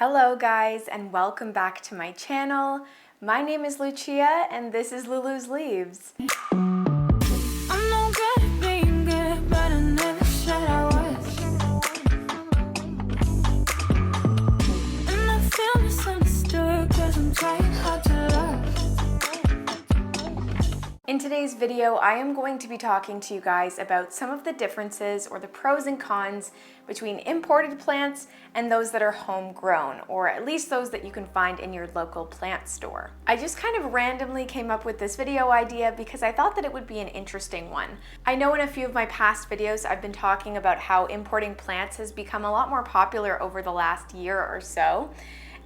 Hello guys, and welcome back to my channel. My name is Lucia and this is Lulu's Leaves. I'm no good at being good, but I never said I was. And I feel misunderstood, 'cause I'm trying hard to love. In today's video, I am going to be talking to you guys about some of the differences or the pros and cons between imported plants and those that are homegrown, or at least those that you can find in your local plant store. I just kind of randomly came up with this video idea because I thought that it would be an interesting one. I know in a few of my past videos I've been talking about how importing plants has become a lot more popular over the last year or so,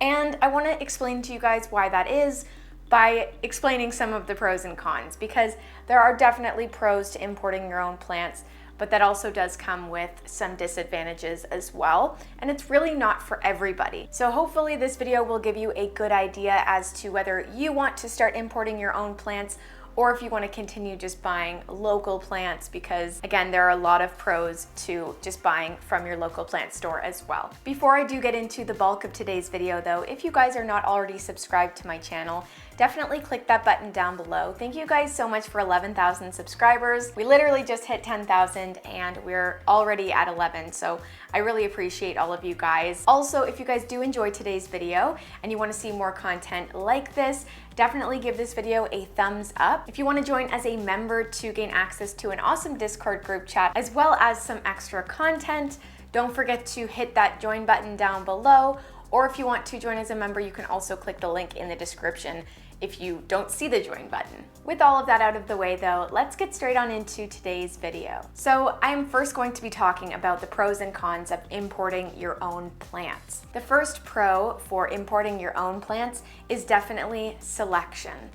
and I want to explain to you guys why that is by explaining some of the pros and cons, because there are definitely pros to importing your own plants, but that also does come with some disadvantages as well, and it's really not for everybody. So hopefully this video will give you a good idea as to whether you want to start importing your own plants or if you want to continue just buying local plants, because again, there are a lot of pros to just buying from your local plant store as well. Before I do get into the bulk of today's video though, if you guys are not already subscribed to my channel, definitely click that button down below. Thank you guys so much for 11,000 subscribers. We literally just hit 10,000 and we're already at 11, so I really appreciate all of you guys. Also, if you guys do enjoy today's video and you want to see more content like this, definitely give this video a thumbs up. If you want to join as a member to gain access to an awesome Discord group chat as well as some extra content, don't forget to hit that join button down below. Or if you want to join as a member, you can also click the link in the description if you don't see the join button. With all of that out of the way though, let's get straight on into today's video. So I'm first going to be talking about the pros and cons of importing your own plants. The first pro for importing your own plants is definitely selection.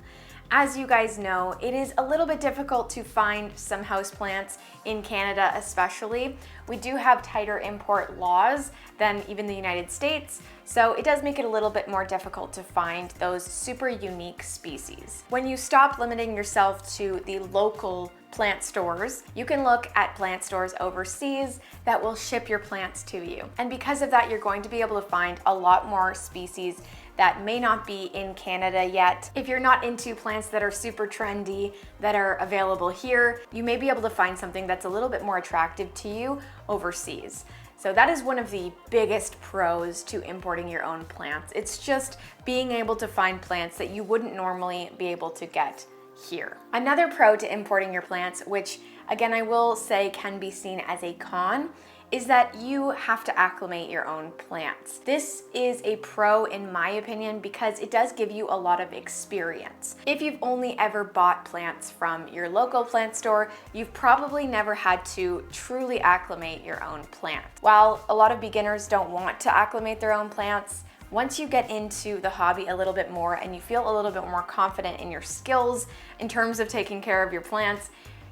As you guys know, it is a little bit difficult to find some houseplants in Canada especially. We do have tighter import laws than even the United States, so it does make it a little bit more difficult to find those super unique species. When you stop limiting yourself to the local plant stores, you can look at plant stores overseas that will ship your plants to you. And because of that, you're going to be able to find a lot more species that may not be in Canada yet. If you're not into plants that are super trendy, that are available here, you may be able to find something that's a little bit more attractive to you overseas. So that is one of the biggest pros to importing your own plants. It's just being able to find plants that you wouldn't normally be able to get here. Another pro to importing your plants, which again I will say can be seen as a con, is that you have to acclimate your own plants. This is a pro in my opinion because it does give you a lot of experience. If you've only ever bought plants from your local plant store, you've probably never had to truly acclimate your own plant. While a lot of beginners don't want to acclimate their own plants, once you get into the hobby a little bit more and you feel a little bit more confident in your skills in terms of taking care of your plants,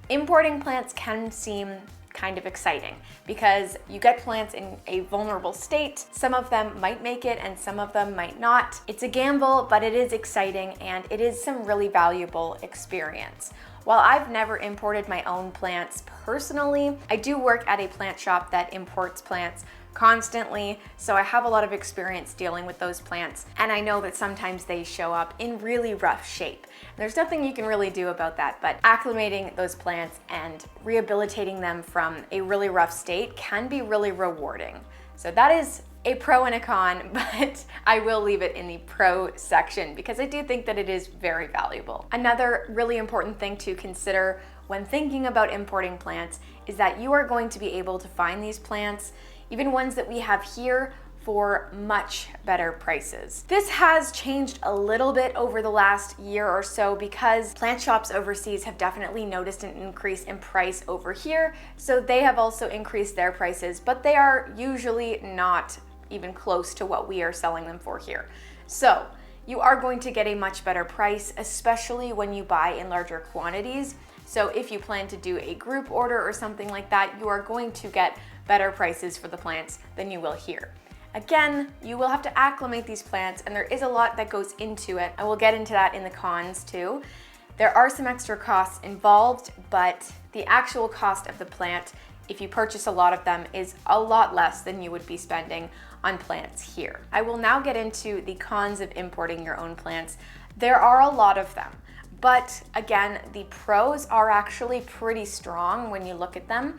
importing plants can seem kind of exciting because you get plants in a vulnerable state. Some of them might make it and some of them might not. It's a gamble, but it is exciting and it is some really valuable experience. While I've never imported my own plants personally, I do work at a plant shop that imports plants constantly, so I have a lot of experience dealing with those plants, and I know that sometimes they show up in really rough shape. There's nothing you can really do about that, but acclimating those plants and rehabilitating them from a really rough state can be really rewarding. So that is a pro and a con, but I will leave it in the pro section because I do think that it is very valuable. Another really important thing to consider when thinking about importing plants is that you are going to be able to find these plants, even ones that we have here, for much better prices. This has changed a little bit over the last year or so because plant shops overseas have definitely noticed an increase in price over here, so they have also increased their prices, but they are usually not even close to what we are selling them for here. So you are going to get a much better price, especially when you buy in larger quantities. So if you plan to do a group order or something like that, you are going to get better prices for the plants than you will here. Again, you will have to acclimate these plants and there is a lot that goes into it. I will get into that in the cons too. There are some extra costs involved, but the actual cost of the plant, if you purchase a lot of them, is a lot less than you would be spending on plants here. I will now get into the cons of importing your own plants. There are a lot of them, but again, the pros are actually pretty strong when you look at them,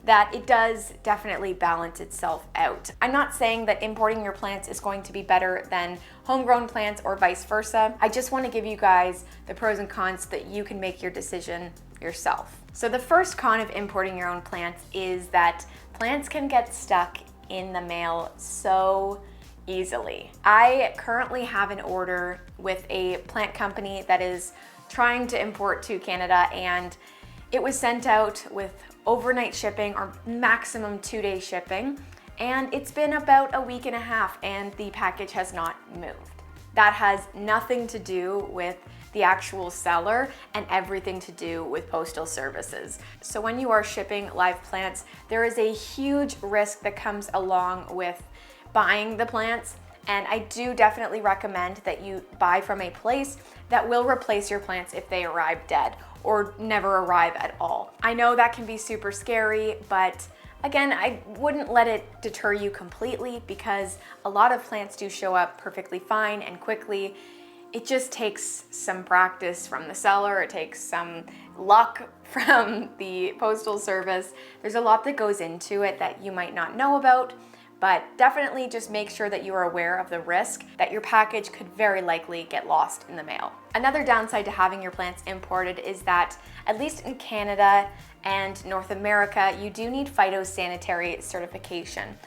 that it does definitely balance itself out. I'm not saying that importing your plants is going to be better than homegrown plants or vice versa. I just want to give you guys the pros and cons so that you can make your decision yourself. So the first con of importing your own plants is that plants can get stuck in the mail so easily. I currently have an order with a plant company that is trying to import to Canada, and it was sent out with overnight shipping or maximum 2-day shipping, and it's been about a week and a half and the package has not moved. That has nothing to do with the actual seller and everything to do with postal services. So when you are shipping live plants, there is a huge risk that comes along with buying the plants, and I do definitely recommend that you buy from a place that will replace your plants if they arrive dead or never arrive at all. I know that can be super scary, but again, I wouldn't let it deter you completely because a lot of plants do show up perfectly fine and quickly. It just takes some practice from the seller, it takes some luck from the postal service. There's a lot that goes into it that you might not know about, but definitely just make sure that you are aware of the risk that your package could very likely get lost in the mail. Another downside to having your plants imported is that, at least in Canada and North America, you do need phytosanitary certification.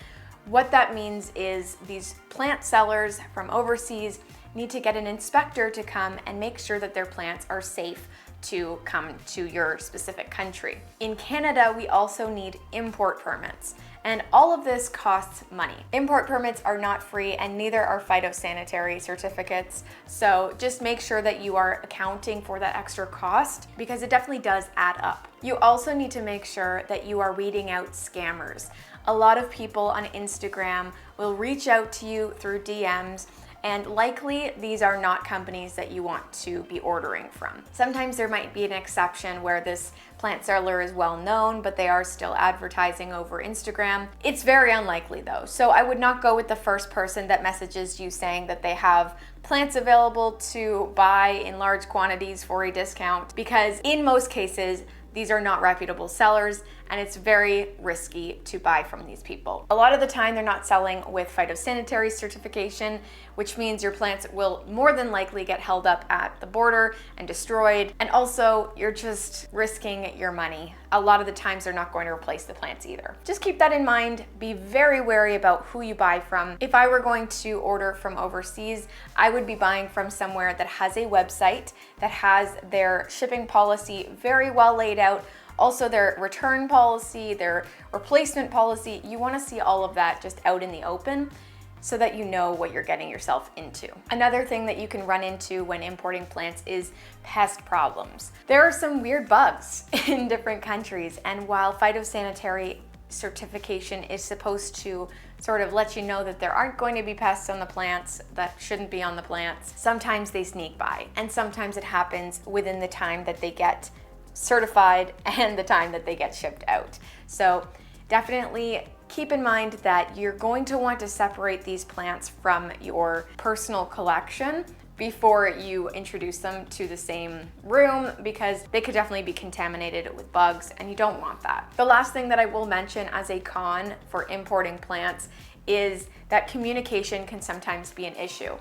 What that means is these plant sellers from overseas need to get an inspector to come and make sure that their plants are safe to come to your specific country. In Canada, we also need import permits, and all of this costs money. Import permits are not free, and neither are phytosanitary certificates, so just make sure that you are accounting for that extra cost because it definitely does add up. You also need to make sure that you are weeding out scammers. A lot of people on Instagram will reach out to you through DMs, and likely these are not companies that you want to be ordering from. Sometimes there might be an exception where this plant seller is well known, but they are still advertising over Instagram. It's very unlikely though, so I would not go with the first person that messages you saying that they have plants available to buy in large quantities for a discount, because in most cases, these are not reputable sellers and it's very risky to buy from these people. A lot of the time they're not selling with phytosanitary certification, which means your plants will more than likely get held up at the border and destroyed. And also you're just risking your money. A lot of the times they're not going to replace the plants either. Just keep that in mind. Be very wary about who you buy from. If I were going to order from overseas, I would be buying from somewhere that has a website that has their shipping policy very well laid out. Also their return policy, their replacement policy. You want to see all of that just out in the open so that you know what you're getting yourself into. Another thing that you can run into when importing plants is pest problems. There are some weird bugs in different countries, and while phytosanitary certification is supposed to sort of let you know that there aren't going to be pests on the plants that shouldn't be on the plants, sometimes they sneak by, and sometimes it happens within the time that they get certified and the time that they get shipped out. So definitely keep in mind that you're going to want to separate these plants from your personal collection before you introduce them to the same room, because they could definitely be contaminated with bugs and you don't want that. The last thing that I will mention as a con for importing plants is that communication can sometimes be an issue.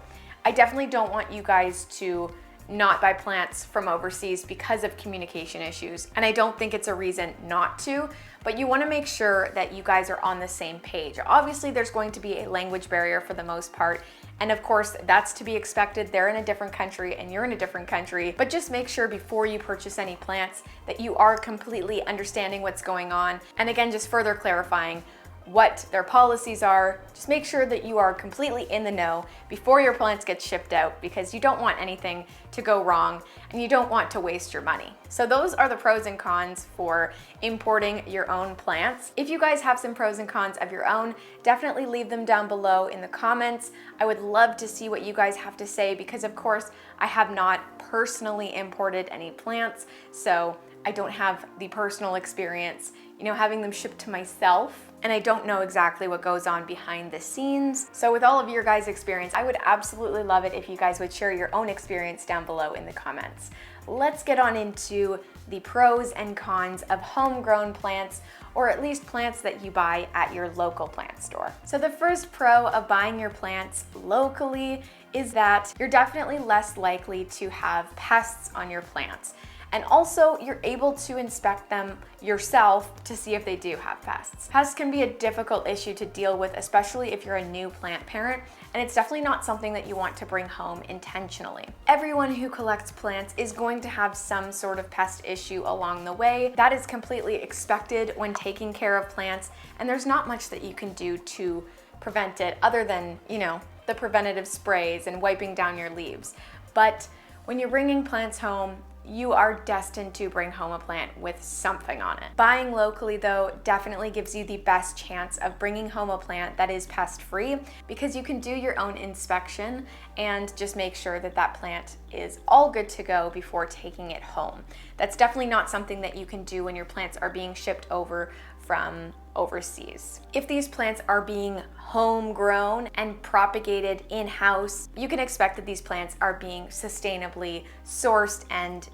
I definitely don't want you guys to not buy plants from overseas because of communication issues, and I don't think it's a reason not to, but you want to make sure that you guys are on the same page. Obviously there's going to be a language barrier for the most part, and of course that's to be expected. They're in a different country and you're in a different country, but just make sure before you purchase any plants that you are completely understanding what's going on, and again, just further clarifying what their policies are. Just make sure that you are completely in the know before your plants get shipped out, because you don't want anything to go wrong and you don't want to waste your money. So those are the pros and cons for importing your own plants. If you guys have some pros and cons of your own, definitely leave them down below in the comments. I would love to see what you guys have to say, because of course I have not personally imported any plants, so I I don't have the personal experience, having them shipped to myself, and I don't know exactly what goes on behind the scenes. So with all of your guys' experience, I would absolutely love it if you guys would share your own experience down below in the comments. Let's get on into the pros and cons of homegrown plants, or at least plants that you buy at your local plant store. So the first pro of buying your plants locally is that you're definitely less likely to have pests on your plants. And also, you're able to inspect them yourself to see if they do have pests. Pests can be a difficult issue to deal with, especially if you're a new plant parent, and it's definitely not something that you want to bring home intentionally. Everyone who collects plants is going to have some sort of pest issue along the way. That is completely expected when taking care of plants, and there's not much that you can do to prevent it other than, the preventative sprays and wiping down your leaves. But when you're bringing plants home, you are destined to bring home a plant with something on it. Buying locally, though, definitely gives you the best chance of bringing home a plant that is pest-free, because you can do your own inspection and just make sure that that plant is all good to go before taking it home. That's definitely not something that you can do when your plants are being shipped over from overseas. If these plants are being homegrown and propagated in-house, you can expect that these plants are being sustainably sourced and,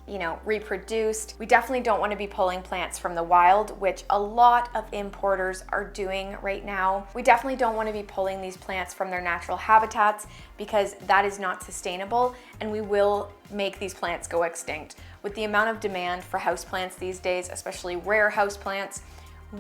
reproduced. We definitely don't want to be pulling plants from the wild, which a lot of importers are doing right now. We definitely don't want to be pulling these plants from their natural habitats, because that is not sustainable, and we will make these plants go extinct. With the amount of demand for houseplants these days, especially rare houseplants,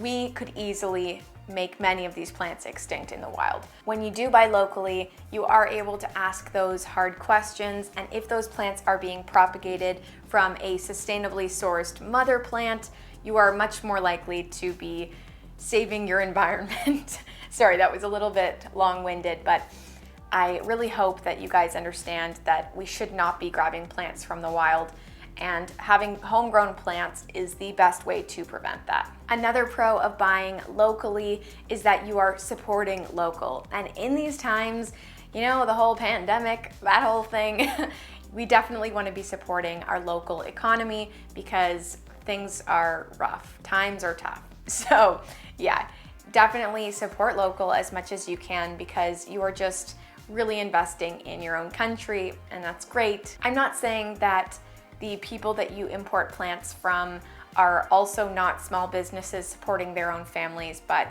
we could easily make many of these plants extinct in the wild. When you do buy locally, you are able to ask those hard questions, and if those plants are being propagated from a sustainably sourced mother plant, you are much more likely to be saving your environment. Sorry, that was a little bit long-winded, but I really hope that you guys understand that we should not be grabbing plants from the wild, and having homegrown plants is the best way to prevent that. Another pro of buying locally is that you are supporting local. And in these times, the whole pandemic, that whole thing, we definitely want to be supporting our local economy, because things are rough, times are tough. So yeah, definitely support local as much as you can, because you are just really investing in your own country, and that's great. I'm not saying that the people that you import plants from are also not small businesses supporting their own families, but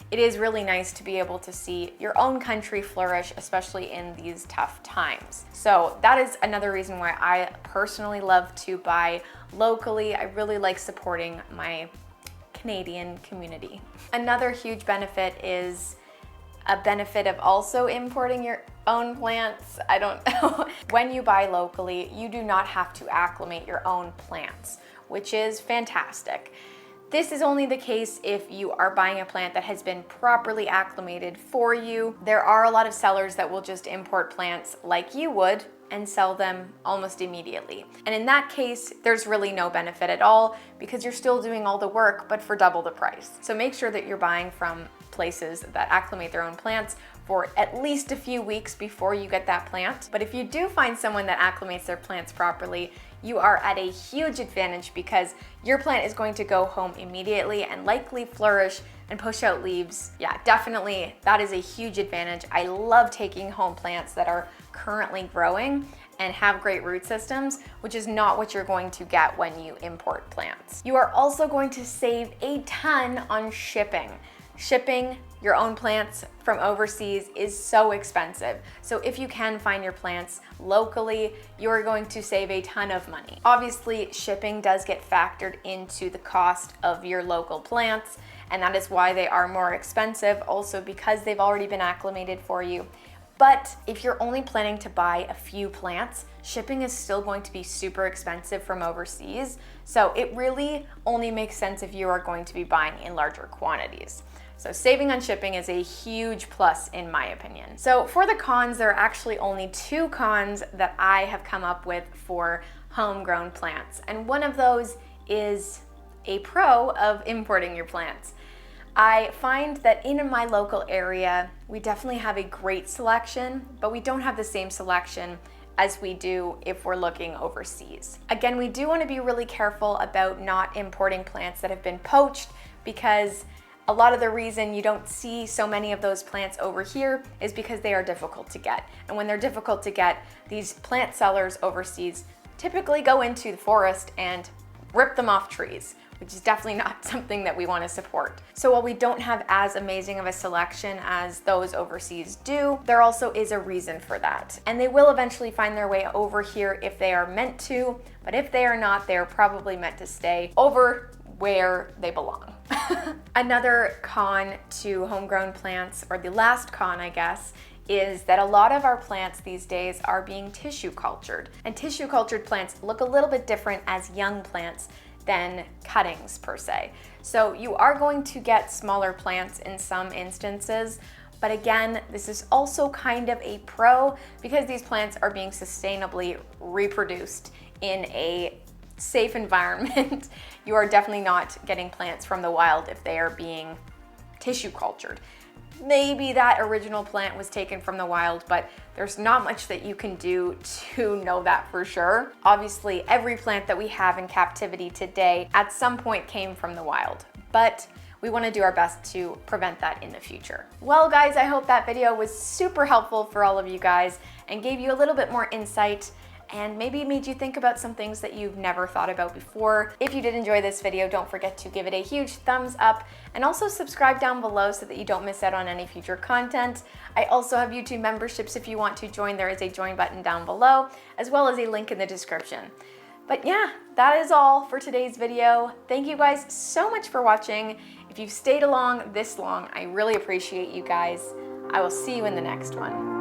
it is really nice to be able to see your own country flourish, especially in these tough times. So that is another reason why I personally love to buy locally. I really like supporting my Canadian community. Another huge benefit is a benefit of also importing your own plants. I don't know. When you buy locally, you do not have to acclimate your own plants, which is fantastic. This is only the case if you are buying a plant that has been properly acclimated for you. There are a lot of sellers that will just import plants like you would and sell them almost immediately. And in that case, there's really no benefit at all, because you're still doing all the work, but for double the price. So make sure that you're buying from places that acclimate their own plants for at least a few weeks before you get that plant. But if you do find someone that acclimates their plants properly, you are at a huge advantage, because your plant is going to go home immediately and likely flourish and push out leaves. Yeah, definitely, that is a huge advantage. I love taking home plants that are currently growing and have great root systems, which is not what you're going to get when you import plants. You are also going to save a ton on shipping. Shipping your own plants from overseas is so expensive. So if you can find your plants locally, you're going to save a ton of money. Obviously, shipping does get factored into the cost of your local plants, and that is why they are more expensive, also because they've already been acclimated for you. But if you're only planning to buy a few plants, shipping is still going to be super expensive from overseas. So it really only makes sense if you are going to be buying in larger quantities. So saving on shipping is a huge plus in my opinion. So for the cons, there are actually only 2 cons that I have come up with for homegrown plants. And one of those is a pro of importing your plants. I find that in my local area, we definitely have a great selection, but we don't have the same selection as we do if we're looking overseas. Again, we do want to be really careful about not importing plants that have been poached, because a lot of the reason you don't see so many of those plants over here is because they are difficult to get. And when they're difficult to get, these plant sellers overseas typically go into the forest and rip them off trees, which is definitely not something that we want to support. So while we don't have as amazing of a selection as those overseas do, there also is a reason for that. And they will eventually find their way over here if they are meant to, but if they are not, they're probably meant to stay over where they belong. Another con to homegrown plants, or the last con, I guess, is that a lot of our plants these days are being tissue cultured. And tissue cultured plants look a little bit different as young plants than cuttings per se. So you are going to get smaller plants in some instances, but again, this is also kind of a pro because these plants are being sustainably reproduced in a safe environment. You are definitely not getting plants from the wild if they are being tissue cultured. Maybe that original plant was taken from the wild, but there's not much that you can do to know that for sure. Obviously, every plant that we have in captivity today at some point came from the wild, but we want to do our best to prevent that in the future. Well, guys, I hope that video was super helpful for all of you guys and gave you a little bit more insight and maybe made you think about some things that you've never thought about before. If you did enjoy this video, don't forget to give it a huge thumbs up and also subscribe down below so that you don't miss out on any future content. I also have YouTube memberships if you want to join. There is a join button down below, as well as a link in the description. But yeah, that is all for today's video. Thank you guys so much for watching. If you've stayed along this long, I really appreciate you guys. I will see you in the next one.